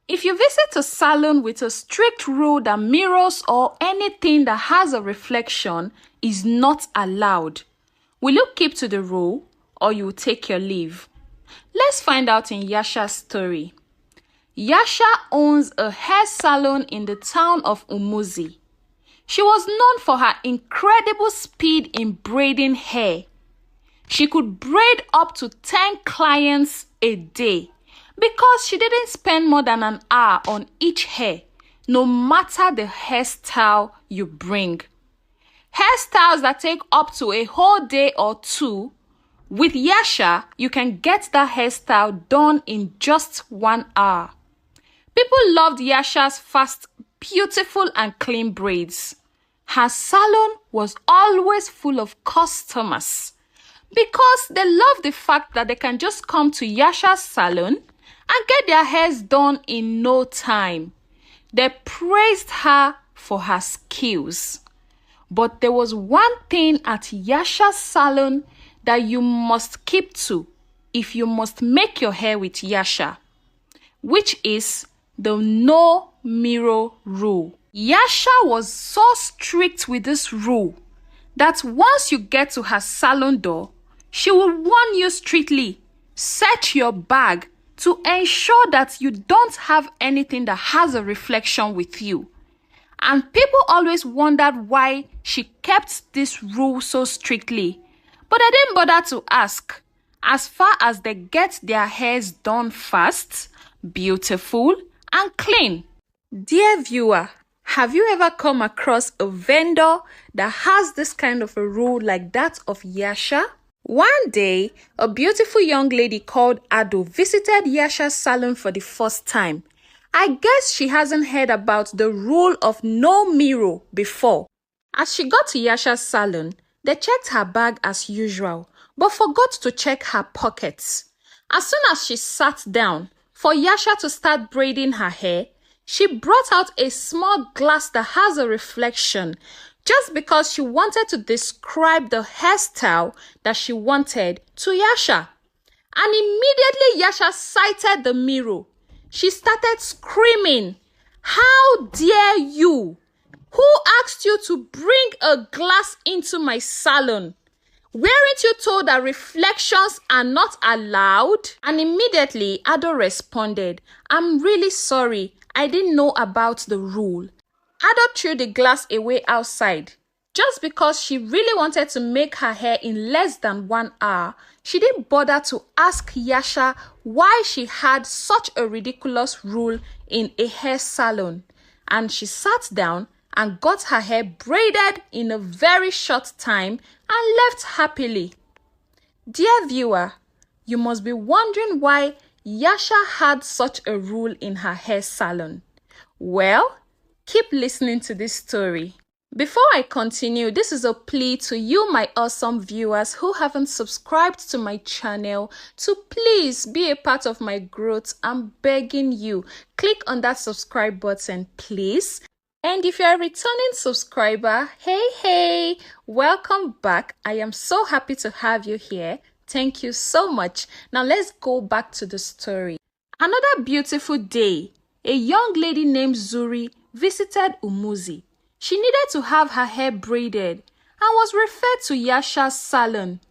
If you visit a salon with a strict rule that mirrors or anything that has a reflection is not allowed, will you keep to the rule or you will take your leave? Let's find out in Yasha's story. Yasha owns a hair salon in the town of Umuzi. She was known for her incredible speed in braiding hair. She could braid up to 10 clients a day because she didn't spend more than an hour on each hair, no matter the hairstyle you bring. Hairstyles that take up to a whole day or two, with Yasha, you can get that hairstyle done in just 1 hour. People loved Yasha's fast, beautiful and clean braids. Her salon was always full of customers because they loved the fact that they can just come to Yasha's salon and get their hairs done in no time. They praised her for her skills. But there was one thing at Yasha's salon that you must keep to if you must make your hair with Yasha, which is the no mirror rule. Yasha was so strict with this rule that once you get to her salon door, she will warn you strictly, search your bag to ensure that you don't have anything that has a reflection with you. And people always wondered why she kept this rule so strictly, but I didn't bother to ask. As far as they get their hairs done fast, beautiful, and clean. Dear viewer, have you ever come across a vendor that has this kind of a rule like that of Yasha? One day, a beautiful young lady called Ado visited Yasha's salon for the first time. I guess she hasn't heard about the rule of no mirror before. As she got to Yasha's salon, they checked her bag as usual, but forgot to check her pockets. As soon as she sat down for Yasha to start braiding her hair, she brought out a small glass that has a reflection just because she wanted to describe the hairstyle that she wanted to Yasha. And immediately Yasha sighted the mirror. She started screaming, "How dare you? Who asked you to bring a glass into my salon? Weren't you told that reflections are not allowed?" And immediately Ado responded, "I'm really sorry. I didn't know about the rule." Ado threw the glass away outside. Just because she really wanted to make her hair in less than 1 hour, she didn't bother to ask Yasha why she had such a ridiculous rule in a hair salon. And she sat down and got her hair braided in a very short time and left happily. Dear viewer, you must be wondering why Yasha had such a rule in her hair salon. Well, keep listening to this story. Before I continue, this is a plea to you, my awesome viewers who haven't subscribed to my channel, to please be a part of my growth. I'm begging you, click on that subscribe button, please. And if you're a returning subscriber, hey, welcome back. I am so happy to have you here. Thank you so much. Now let's go back to the story. Another beautiful day, a young lady named Zuri visited Umuzi. She needed to have her hair braided and was referred to Yasha's salon.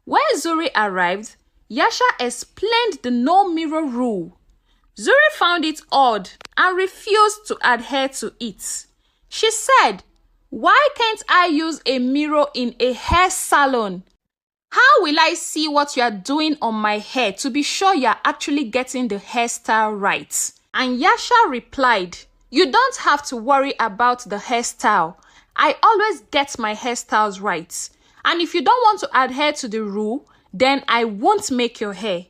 When Zuri arrived, Yasha explained the no mirror rule. Zuri found it odd and refused to adhere to it. She said, "Why can't I use a mirror in a hair salon? How will I see what you are doing on my hair to be sure you are actually getting the hairstyle right?" And Yasha replied, "You don't have to worry about the hairstyle. I always get my hairstyles right. And if you don't want to adhere to the rule, then I won't make your hair."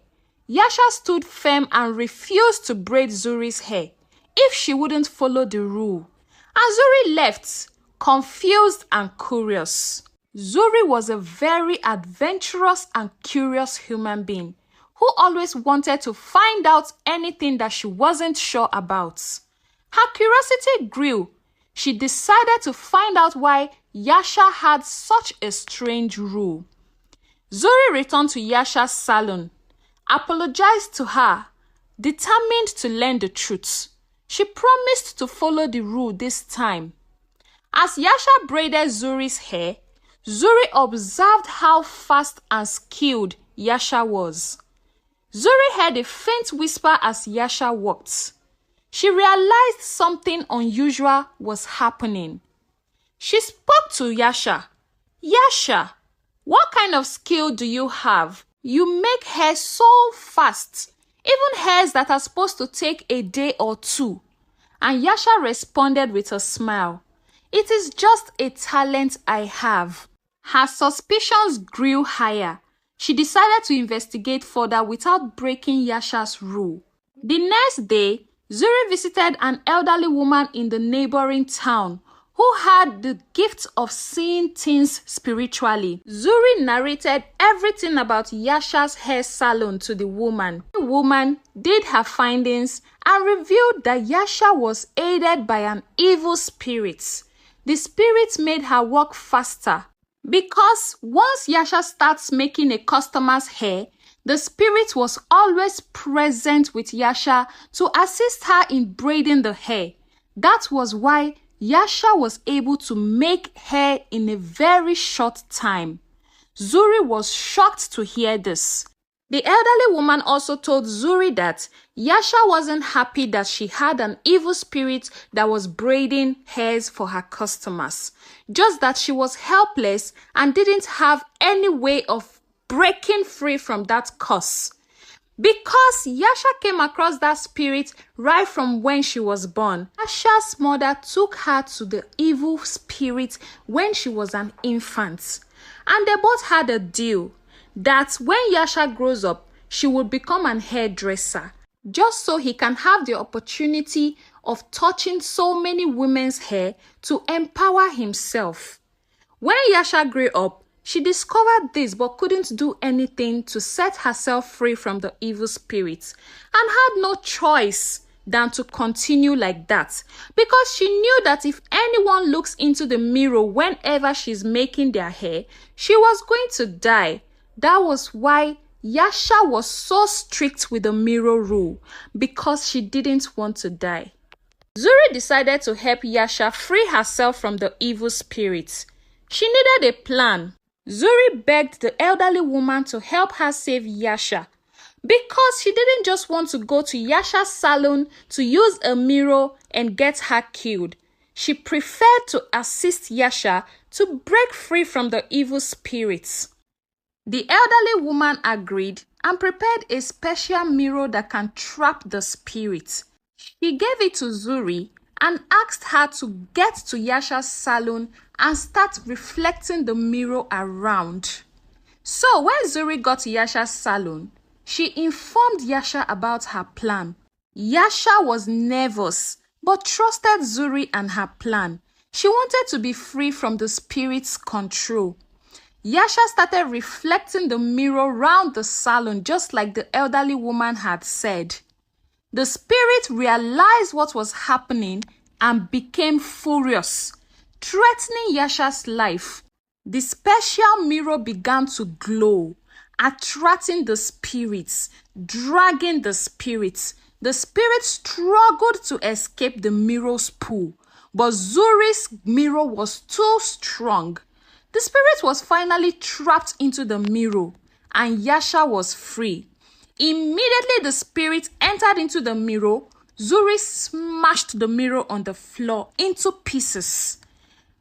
Yasha stood firm and refused to braid Zuri's hair if she wouldn't follow the rule. And Zuri left, confused and curious. Zuri was a very adventurous and curious human being who always wanted to find out anything that she wasn't sure about. Her curiosity grew. She decided to find out why Yasha had such a strange rule. Zuri returned to Yasha's salon, apologized to her, Determined to learn the truth, she promised to follow the rule this time. As Yasha braided Zuri's hair, Zuri observed how fast and skilled Yasha was. Zuri heard a faint whisper as Yasha walked. She realized something unusual was happening. She spoke to Yasha. Yasha, what kind of skill do you have? You make hair so fast, even hairs that are supposed to take a day or two. And Yasha responded with a smile. It is just a talent I have. Her suspicions grew higher. She decided to investigate further without breaking Yasha's rule. The next day, Zuri visited an elderly woman in the neighboring town who had the gift of seeing things spiritually. Zuri narrated everything about Yasha's hair salon to the woman. The woman did her findings and revealed that Yasha was aided by an evil spirit. The spirit made her work faster because once Yasha starts making a customer's hair, the spirit was always present with Yasha to assist her in braiding the hair. That was why Yasha was able to make hair in a very short time. Zuri was shocked to hear this. The elderly woman also told Zuri that Yasha wasn't happy that she had an evil spirit that was braiding hairs for her customers, just that she was helpless and didn't have any way of breaking free from that curse. Because Yasha came across that spirit right from when she was born, Yasha's mother took her to the evil spirit when she was an infant. And they both had a deal that when Yasha grows up, she would become an hairdresser, just so he can have the opportunity of touching so many women's hair to empower himself. When Yasha grew up, she discovered this but couldn't do anything to set herself free from the evil spirits and had no choice than to continue like that because she knew that if anyone looks into the mirror whenever she's making their hair, she was going to die. That was why Yasha was so strict with the mirror rule because she didn't want to die. Zuri decided to help Yasha free herself from the evil spirits. She needed a plan. Zuri begged the elderly woman to help her save Yasha because she didn't just want to go to Yasha's salon to use a mirror and get her killed. She preferred to assist Yasha to break free from the evil spirits. The elderly woman agreed and prepared a special mirror that can trap the spirit. She gave it to Zuri and asked her to get to Yasha's salon and start reflecting the mirror around. So when Zuri got to Yasha's salon, she informed Yasha about her plan. Yasha was nervous but trusted Zuri and her plan. She wanted to be free from the spirit's control. Yasha started reflecting the mirror round the salon just like the elderly woman had said. The spirit realized what was happening and became furious, threatening Yasha's life. The special mirror began to glow, attracting the spirits, dragging the spirits. The spirit struggled to escape the mirror's pull, but Zuri's mirror was too strong. The spirit was finally trapped into the mirror, and Yasha was free. Immediately the spirit entered into the mirror, Zuri smashed the mirror on the floor into pieces.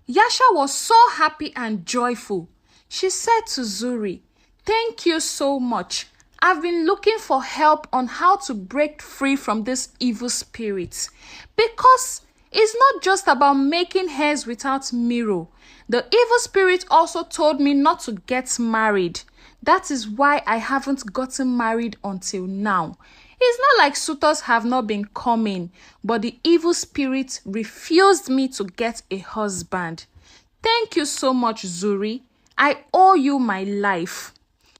Yasha was so happy and joyful. She said to Zuri, "Thank you so much. I've been looking for help on how to break free from this evil spirit. Because it's not just about making hairs without mirror. The evil spirit also told me not to get married. That is why I haven't gotten married until now. It's not like suitors have not been coming, but the evil spirit refused me to get a husband. Thank you so much, Zuri. I owe you my life."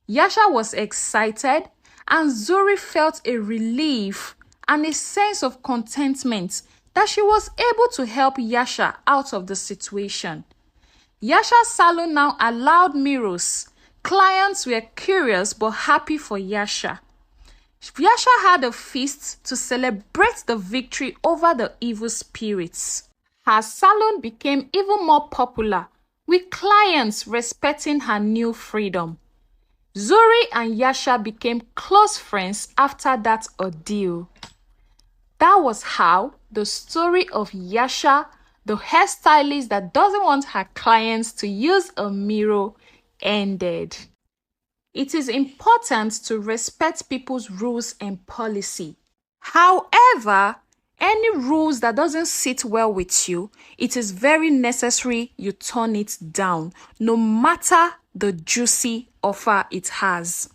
Yasha was excited, and Zuri felt a relief and a sense of contentment that she was able to help Yasha out of the situation. Yasha's salon now allowed mirrors. Clients were curious but happy for Yasha. Yasha had a feast to celebrate the victory over the evil spirits. Her salon became even more popular, with clients respecting her new freedom. Zuri and Yasha became close friends after that ordeal. That was how the story of Yasha, the hairstylist that doesn't want her clients to use a mirror, ended. It is important to respect people's rules and policy. However, any rules that doesn't sit well with you, it is very necessary you turn it down, no matter the juicy offer it has.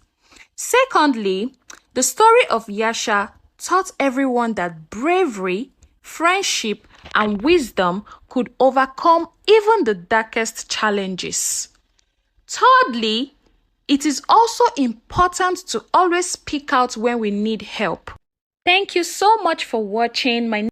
Secondly, the story of Yasha taught everyone that bravery, friendship, and wisdom could overcome even the darkest challenges. Thirdly, it is also important to always speak out when we need help. Thank you so much for watching. My